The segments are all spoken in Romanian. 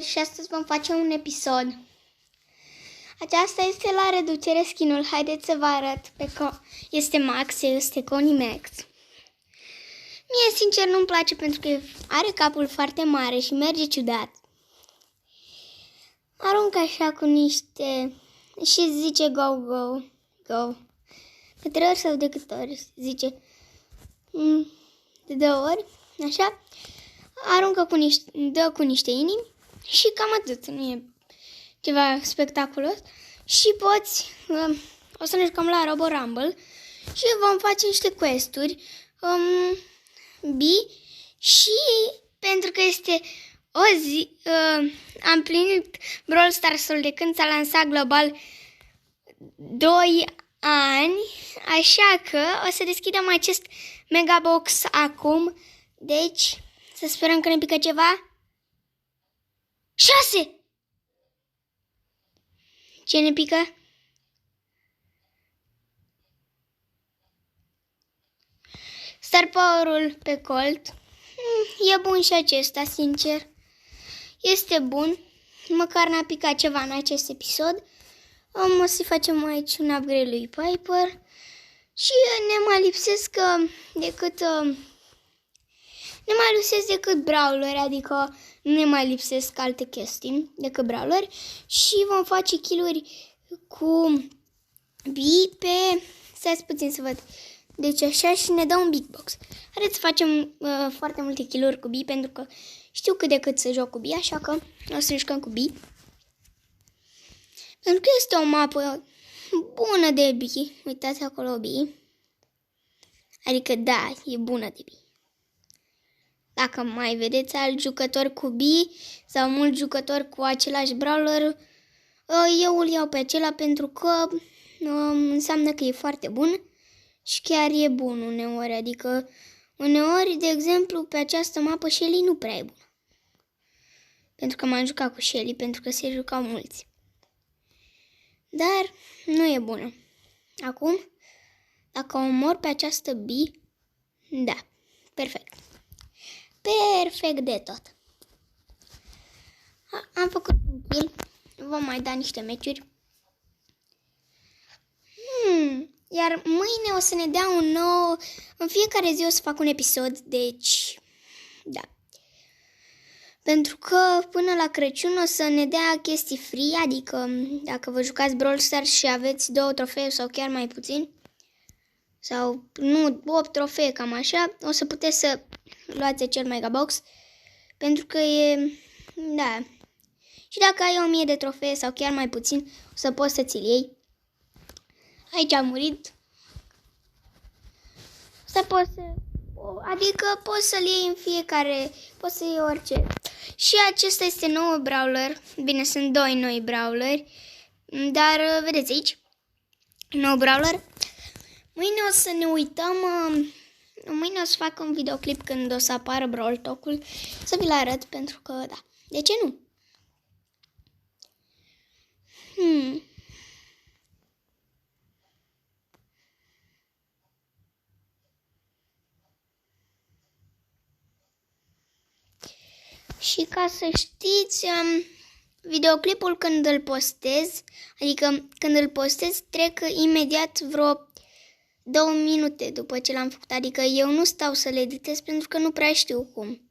Și astăzi vom face un episod. Aceasta este la reducere skin-ul. Haideți să vă arăt. Este Max, este Connie Max. Mie sincer nu-mi place pentru că are capul foarte mare și merge ciudat. Arunc așa cu niște și zice go, go, go. De 3 ori sau de câte ori zice? De 2 ori, așa. Aruncă dă cu niște inimi și cam atât. Nu e ceva spectaculos. Și o să ne jucăm la Robo Rumble și vom face niște quest-uri și pentru că este o zi, am plinit Brawl Stars-ul de când s-a lansat global 2 ani, așa că o să deschidem acest megabox acum. Deci, să sperăm că ne pică ceva. 6! Ce ne pică? Star Power-ul pe Colt. E bun și acesta, sincer. Este bun. Măcar n-a picat ceva în acest episod. O să facem aici un upgrade lui Piper. Și ne mai lipsesc decât brawler, adică nu ne mai lipsesc alte chestii decât brawler. Și vom face kill-uri cu Bee pe... Stai puțin să văd. Deci așa și ne dă un big box. Haideți să facem foarte multe kill-uri cu Bee pentru că știu cât de cât să joc cu Bee, așa că o să ne jucăm cu Bee. Pentru că este o mapă bună de Bee. Uitați acolo Bee. Adică da, e bună de Bee. Dacă mai vedeți alt jucător cu Bee sau mulți jucători cu același brawler, eu îl iau pe acela pentru că înseamnă că e foarte bun și chiar e bun uneori. Adică uneori, de exemplu, pe această mapă Shelly nu prea e bună. Pentru că m-am jucat cu Shelly, pentru că se jucau mulți. Dar nu e bună. Acum, dacă o omor pe această Bee, da, perfect. Perfect de tot. Am făcut un kill. Vom mai da niște meciuri. Iar mâine o să ne dea un nou... În fiecare zi o să fac un episod, deci... Da. Pentru că până la Crăciun o să ne dea chestii free, adică dacă vă jucați Brawl Stars și aveți 2 trofee sau chiar mai puțin, sau nu, 8 trofee, cam așa, o să puteți să luați acel megabox, pentru că e... Da. Și dacă ai 1000 de trofee sau chiar mai puțin, o să poți să ți-l iei. Aici a murit. Adică poți să-l iei în fiecare, poți să iei orice. Și acesta este nou brawler. Bine, sunt 2 noi brawleri, dar vedeți aici, nou brawler. Mâine o să ne uităm, mâine o să fac un videoclip când o să apară Brawl Talk-ul, să vi-l arăt, pentru că da, de ce nu? Și ca să știți, videoclipul când îl postez, adică când îl postez, trec imediat vreo 2 minute după ce l-am făcut. Adică eu nu stau să le editez pentru că nu prea știu cum.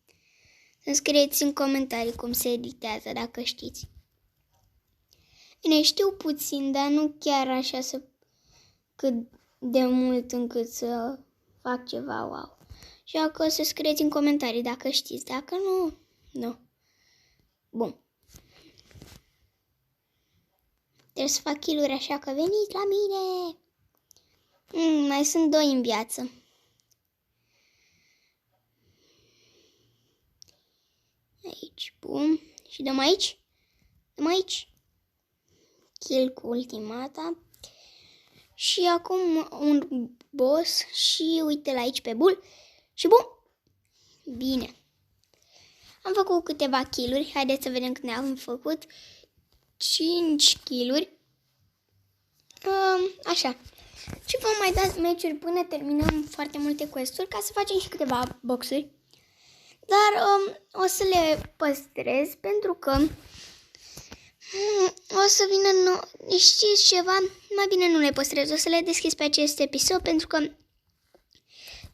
Să-mi scrieți în comentarii cum se editează, dacă știți. Bine, știu puțin, dar nu chiar așa cât de mult încât să fac ceva wow. Așa că să scrieți în comentarii dacă știți, dacă nu... Nu. Bun. Trebuie să fac kill-uri, așa că veniți la mine. Mai sunt 2 în viață. Aici, bun. Și dăm aici. Dăm aici. Kill cu ultimata. Și acum un boss și uite-l aici pe bull. Și bun. Bine. Am făcut câteva kill-uri. Haideți să vedem cât ne-am făcut. 5 kill-uri. Așa. Și vom mai da meciuri până terminăm foarte multe quest-uri ca să facem și câteva boxuri. Dar o să le păstrez pentru că o să vină știți ceva? Mai bine nu le păstrez, o să le deschis pe acest episod pentru că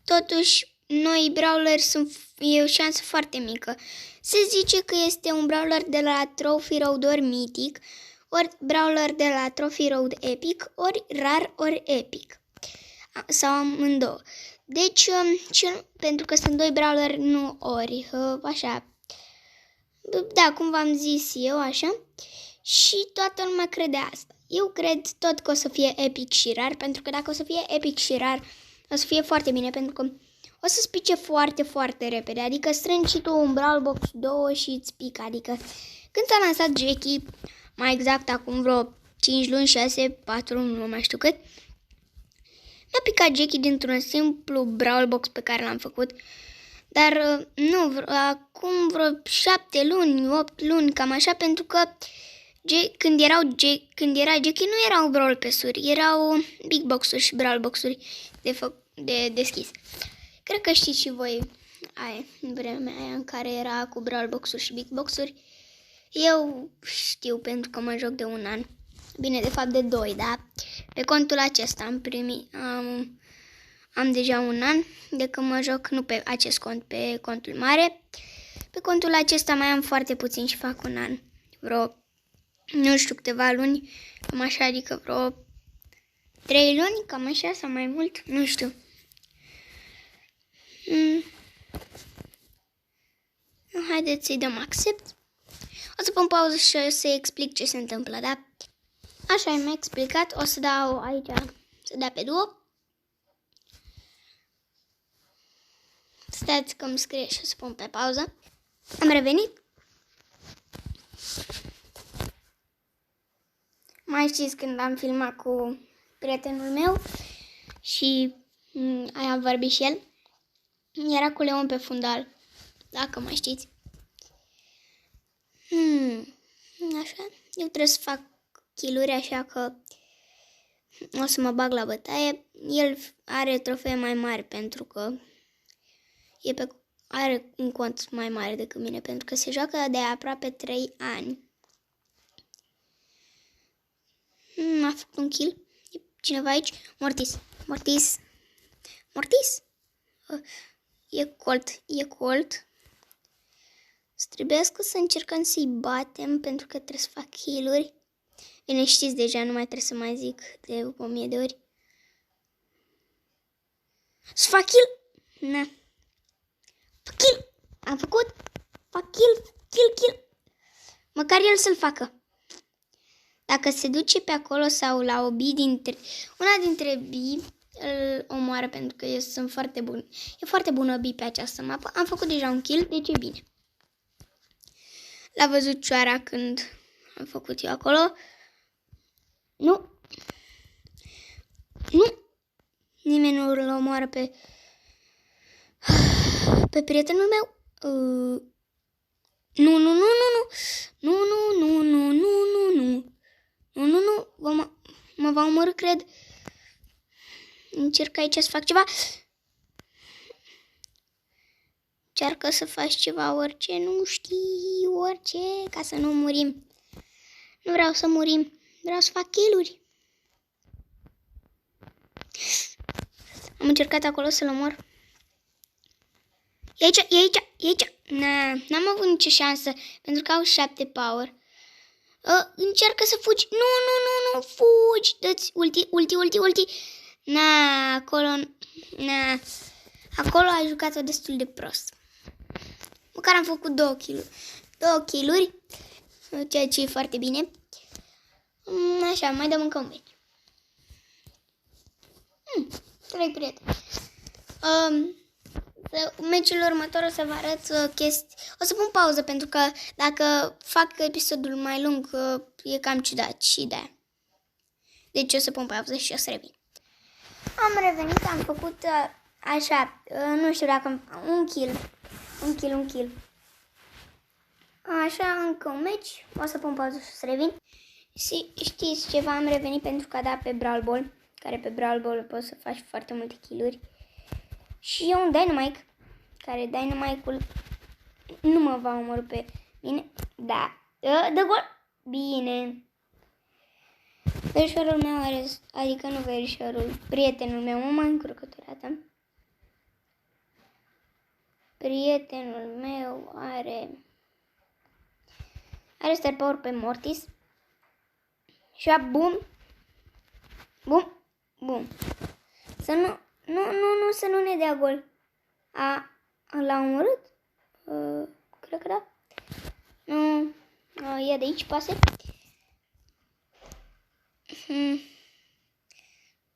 totuși noi brawler e o șansă foarte mică. Se zice că este un brawler de la Trophy Road ori Mythic, ori brawler de la Trophy Road Epic, ori rar, ori epic. Sau amândouă. Deci, pentru că sunt 2 brawler, nu ori, așa. Da, cum v-am zis eu, așa. Și toată lumea crede asta. Eu cred tot că o să fie epic și rar, pentru că dacă o să fie epic și rar, o să fie foarte bine, pentru că o să spice foarte, foarte repede. Adică strângi și tu un Brawl Box 2 și îți pică. Adică când s-a lansat Jackie, mai exact acum vreo 5 luni, 6, 4, nu mai știu cât, mi-a picat Jackie dintr-un simplu Brawl Box pe care l-am făcut. Dar nu, acum vreo 7 luni, 8 luni, cam așa, pentru că când era Jackie nu erau Brawl Pass-uri, erau Big Box-uri și Brawl Box-uri de deschis. Cred că știți și voi în vremea aia în care era cu Brawl Box-uri și Big Box-uri. Eu știu pentru că mă joc de 1 an. Bine, de fapt de 2, da? Pe contul acesta am deja 1 an de când mă joc, nu pe acest cont, pe contul mare. Pe contul acesta mai am foarte puțin și fac 1 an. Vreo, nu știu, câteva luni, cam așa, adică vreo 3 luni, cam așa, sau mai mult, nu știu. Haideți să-i dăm accept. O să pun pauză și o să explic ce se întâmplă, da? Așa, am explicat. O să dau aici, să dea pe duo. Stați că îmi scrie și o să pun pe pauză. Am revenit. Mai știți când am filmat cu prietenul meu și aia vorbi și el. Era cu Leon pe fundal, dacă mai știți. Așa, eu trebuie să fac kill-uri, așa că o să mă bag la bătaie. El are trofee mai mari pentru că are un cont mai mare decât mine, pentru că se joacă de aproape 3 ani. A făcut un kill. E cineva aici? Mortis. E Colt. Trebuiască să încercăm să-i batem pentru că trebuie să fac kill-uri. Bine, știți deja, nu mai trebuie să mai zic de 1000 de ori. Să fac kill? Na. Fac kill! Am făcut! Fac kill! Măcar el să-l facă. Dacă se duce pe acolo sau la o una dintre bi îl omoară pentru că eu sunt foarte bun. E foarte bună bi pe această mapă. Am făcut deja un kill, deci e bine. L-a văzut cioara când am făcut eu acolo. Nu. Nimeni nu îl omoară pe prietenul meu. Nu. Mă va omorî, cred. Încerc aici să fac ceva. Încearcă să faci ceva, orice, nu știu, orice, ca să nu murim. Nu vreau să murim, vreau să fac kill-uri. Am încercat acolo să-l omor. E aici. N-am avut nicio șansă, pentru că au 7 power. Încearcă să fugi. Nu, fugi. Dă-ți ulti. Acolo ai jucat-o destul de prost. Măcar am făcut 2 kill-uri, ceea ce e foarte bine. Așa, mai dăm încă un meci. 3 prieteni. Meciul următor o să vă arăt chestii. O să pun pauză pentru că dacă fac episodul mai lung e cam ciudat și de-aia. Deci o să pun pauză și o să revin. Am revenit, am făcut așa, nu știu dacă un kill. Așa, încă un meci. O să pun pauză și o să revin. Și știți ceva, am revenit pentru că a dat pe Brawl Ball, care pe Brawl Ball poți să faci foarte multe kill-uri. Și e un Dynamite, care Dynamite-ul Nu mă va omorâ pe mine. Da. Dă gol. Bine. Verișorul meu are, adică nu verișorul, prietenul meu, mă mai încurcăturată. Prietenul meu are Star Power pe Mortis. Și a bum. Bum. Bum. Să să nu ne dea gol. L-a omorât? Cred că da. Nu. Ia de aici pase.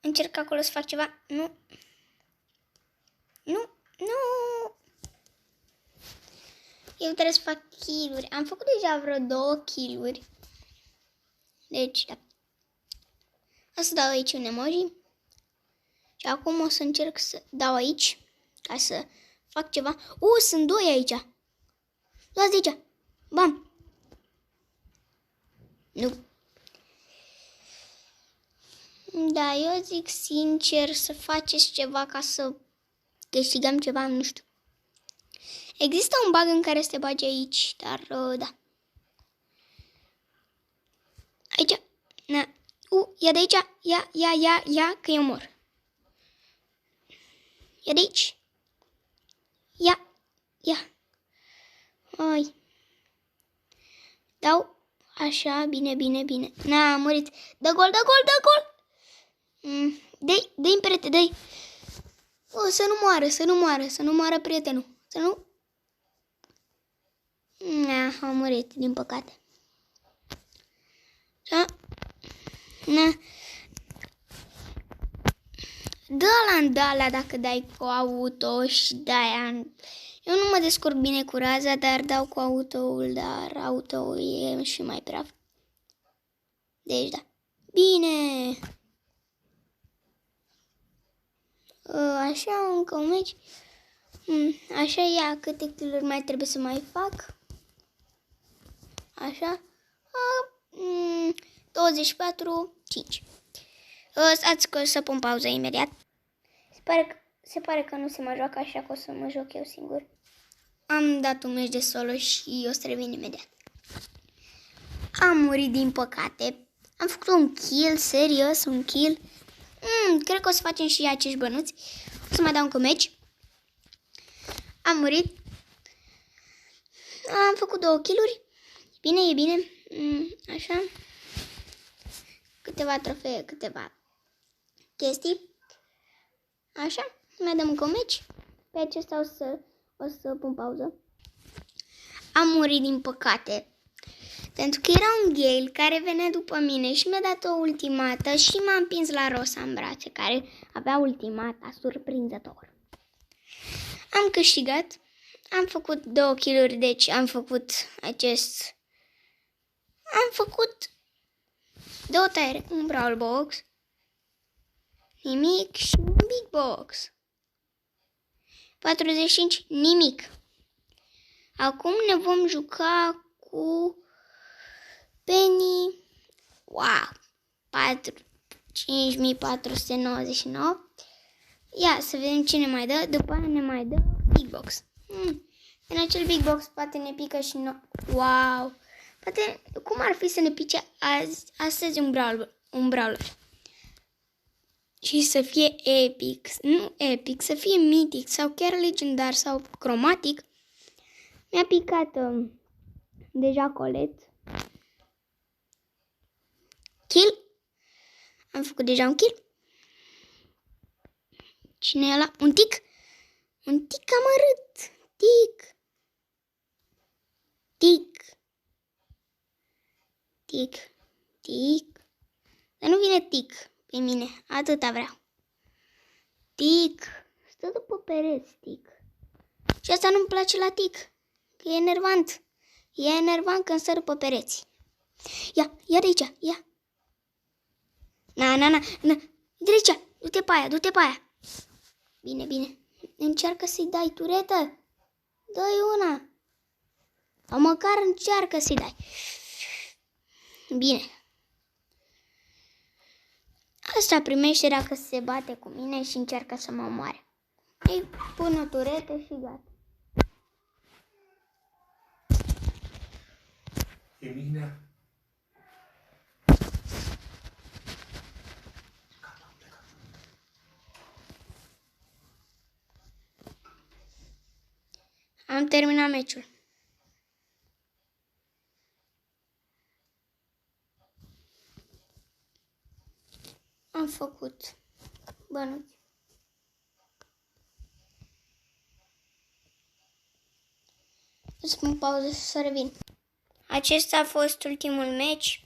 Încerc acolo să fac ceva. Nu. Eu trebuie să fac kill-uri. Am făcut deja vreo 2 kill-uri. Deci, da. O să dau aici un emoji. Și acum o să încerc să dau aici. Ca să fac ceva. Sunt 2 aici. Luați de aici. Bam. Nu. Da, eu zic sincer să faceți ceva ca să câștigăm ceva, nu știu. Există un bug în care să te bagi aici, dar da. Aici. Na. Ia de aici. Ia, că eu mor. Ia de aici. Ia. Ai. Dau. Așa, bine. Na, am murit. Dă gol. Dă-i în perete, dă-i. Să nu moară prietenul. Să nu... am murit, din păcate. Na. Dă-la dacă dai cu auto și de-aia. Eu nu mă descurc bine cu raza, dar dau cu autoul, dar autoul e și mai praf. Deci da. Bine. Așa, încă un meci. Așa, ia câte kill-uri mai trebuie să mai fac. Așa. 24, 5. Stați că să pun pauză imediat. Se pare că nu se mai joacă, așa că o să mă joc eu singur. Am dat un meci de solo și o să revin imediat. Am murit din păcate. Am făcut un kill, serios, un kill. Cred că o să facem și acești bănuți. O să mai dau încă meci. Am murit. Am făcut 2 kill-uri. E bine. Așa. Câteva trofee, câteva chestii. Așa. Mai dăm încă un meci. Pe acesta o să pun pauză. Am murit din păcate. Pentru că era un Gale care venea după mine și mi-a dat o ultimată și m-a împins la Rosa în brațe, care avea ultimata surprinzător. Am câștigat. Am făcut 2 kill-uri, deci am făcut 2 tăieri, un Brawl Box, nimic și un Big Box. 45, nimic. Acum ne vom juca cu Penny. Wow! 5499. Ia să vedem ce ne mai dă. După aia ne mai dă Big Box. În acel Big Box poate ne pică și wow! Poate, cum ar fi să ne pice astăzi un brawler? Și să fie epic, nu epic, să fie mitic sau chiar legendar sau cromatic. Mi-a picat deja Colette. Kill. Am făcut deja un kill. Cine e ăla? Un tic. Un tic amărât. Tic. Dar nu vine tic pe mine. Atâta vreau. Tic. Stă după pereți, tic. Și asta nu-mi place la tic. Că e enervant. E enervant când stă după pereți. Ia de aici. Ia. Na. De aici. Du-te pe aia. Bine. Încearcă să-i dai turetă. Dă-i una. Sau măcar încearcă să-i dai. Bine. Asta primește dacă se bate cu mine și încearcă să mă omoare. Îi pun o turetă și gata. Emilia. Am terminat meciul. Am făcut bănuți. Îți pun pauză să revin. Acesta a fost ultimul meci.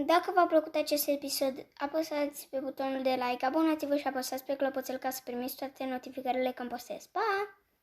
Dacă v-a plăcut acest episod, apăsați pe butonul de like, abonați-vă și apăsați pe clopoțel ca să primiți toate notificările când postez. Pa!